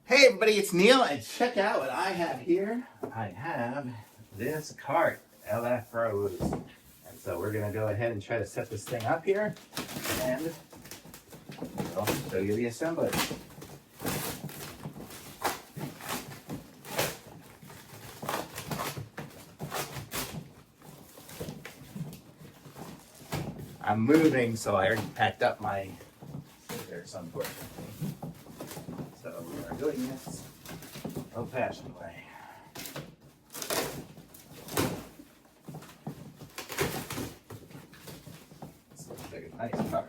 Hey everybody, it's Neil, and check out what I have here. I have this cart, ELAFROS. And so we're gonna go ahead and try to set this thing up here, and I'll show you the assembly. I'm moving, so I already packed up my scissors, unfortunately. So we are doing this old-fashioned way. This looks like a nice car.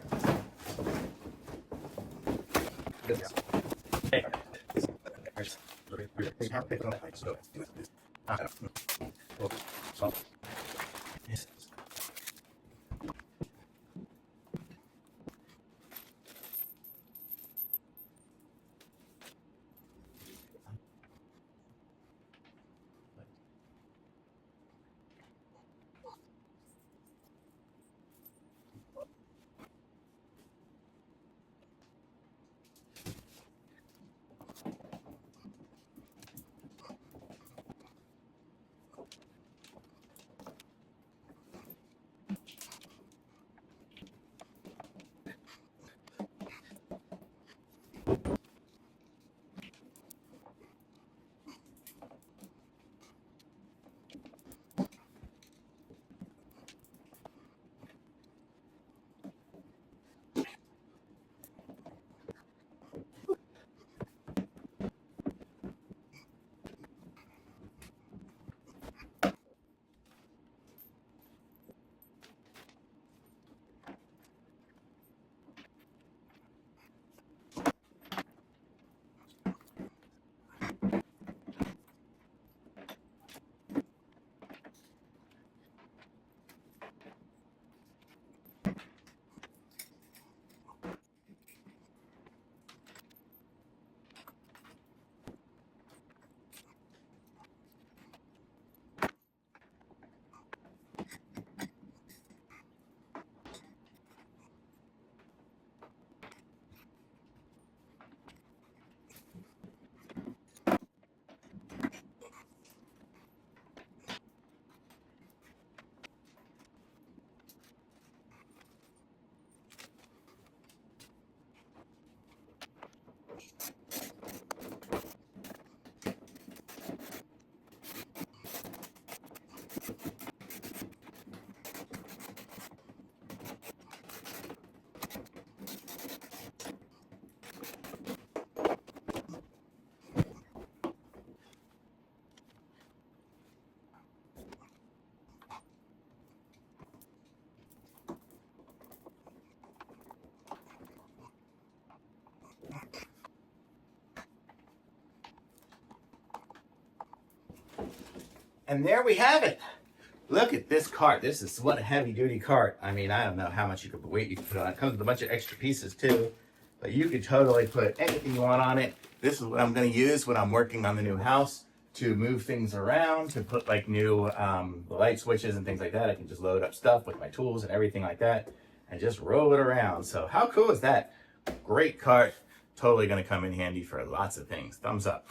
And there we have it. Look at this cart. This is what a heavy duty cart. I mean, I don't know how much weight you can put on it. It comes with a bunch of extra pieces too, but you could totally put anything you want on it. This is what I'm going to use when I'm working on the new house to move things around, to put like new light switches and things like that. I can just load up stuff with my tools and everything like that and just roll it around. So how cool is that? Great cart. Totally going to come in handy for lots of things. Thumbs up.